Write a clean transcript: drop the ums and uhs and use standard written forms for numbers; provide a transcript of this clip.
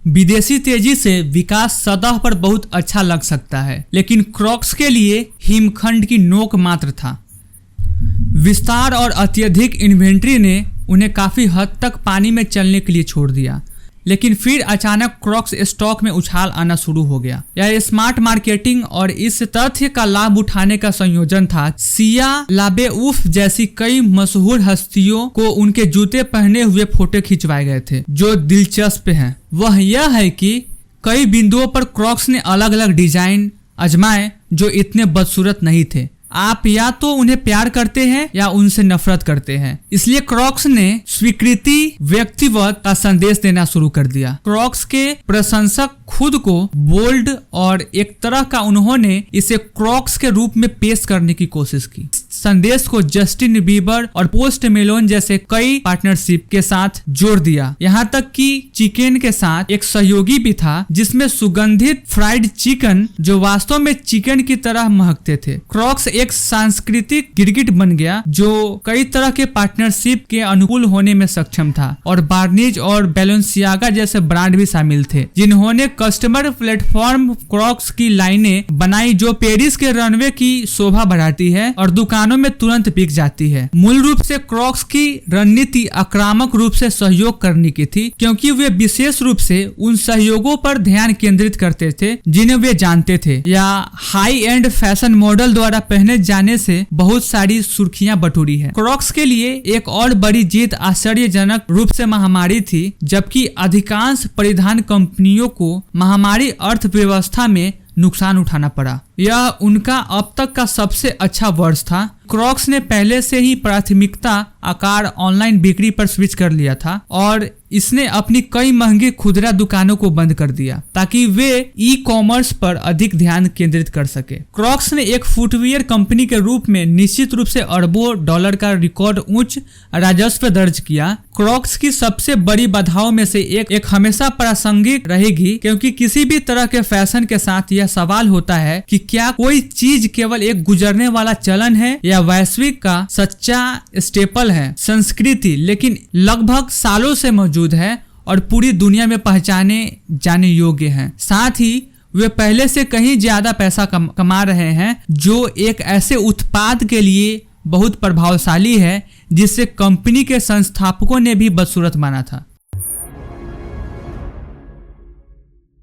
विदेशी तेजी से विकास सतह पर बहुत अच्छा लग सकता है, लेकिन क्रॉक्स के लिए हिमखंड की नोक मात्र था। विस्तार और अत्यधिक इन्वेंट्री ने उन्हें काफी हद तक पानी में चलने के लिए छोड़ दिया, लेकिन फिर अचानक क्रॉक्स स्टॉक में उछाल आना शुरू हो गया। यह स्मार्ट मार्केटिंग और इस तथ्य का लाभ उठाने का संयोजन था। सिया लाबेउफ जैसी कई मशहूर हस्तियों को उनके जूते पहने हुए फोटो खिंचवाए गए थे। जो दिलचस्प है वह यह है कि कई बिंदुओं पर क्रॉक्स ने अलग अलग डिजाइन आजमाए जो इतने बदसूरत नहीं थे। आप या तो उन्हें प्यार करते हैं या उनसे नफरत करते हैं। इसलिए क्रॉक्स ने स्वीकृति व्यक्तिगत का संदेश देना शुरू कर दिया। क्रॉक्स के प्रशंसक खुद को बोल्ड और एक तरह का उन्होंने इसे क्रॉक्स के रूप में पेश करने की कोशिश की। संदेश को जस्टिन बीबर और पोस्ट मेलोन जैसे कई पार्टनरशिप के साथ जोड़ दिया। यहाँ तक कि चिकन के साथ एक सहयोगी भी था जिसमें सुगंधित फ्राइड चिकन जो वास्तव में चिकन की तरह महकते थे। क्रॉक्स एक सांस्कृतिक गिरगिट बन गया जो कई तरह के पार्टनरशिप के अनुकूल होने में सक्षम था, और बार्नीज और बैलेंसियागा जैसे ब्रांड भी शामिल थे जिन्होंने कस्टमर प्लेटफॉर्म क्रॉक्स की लाइनें बनाई जो पेरिस के रनवे की शोभा बढ़ाती है और दुकानों में तुरंत बिक जाती है। मूल रूप से क्रॉक्स की रणनीति आक्रामक रूप से सहयोग करने की थी, क्योंकि वे विशेष रूप से उन सहयोगों पर ध्यान केंद्रित करते थे जिन्हें वे जानते थे या हाई एंड फैशन मॉडल द्वारा पहने जाने से बहुत सारी सुर्खियां बटोरी है। क्रॉक्स के लिए एक और बड़ी जीत आश्चर्यजनक रूप से महामारी थी। जबकि अधिकांश परिधान कंपनियों को महामारी अर्थव्यवस्था में नुकसान उठाना पड़ा, यह उनका अब तक का सबसे अच्छा वर्ष था। क्रॉक्स ने पहले से ही प्राथमिकता आकार ऑनलाइन बिक्री पर स्विच कर लिया था और इसने अपनी कई महंगी खुदरा दुकानों को बंद कर दिया ताकि वे ई कॉमर्स पर अधिक ध्यान केंद्रित कर सके। क्रॉक्स ने एक फुटवियर कंपनी के रूप में निश्चित रूप से अरबों डॉलर का रिकॉर्ड उच्च राजस्व दर्ज किया। क्रॉक्स की सबसे बड़ी बाधाओं में से एक हमेशा प्रासंगिक रहेगी, क्योंकि किसी भी तरह के फैशन के साथ यह सवाल होता है कि क्या कोई चीज केवल एक गुजरने वाला चलन है या वैश्विक का सच्चा स्टेपल है। संस्कृति लेकिन लगभग सालों से मौजूद है और पूरी दुनिया में पहचाने जाने योग्य है। साथ ही वे पहले से कहीं ज्यादा पैसा कमा रहे हैं, जो एक ऐसे उत्पाद के लिए बहुत प्रभावशाली है जिसे कंपनी के संस्थापकों ने भी बदसूरत माना था।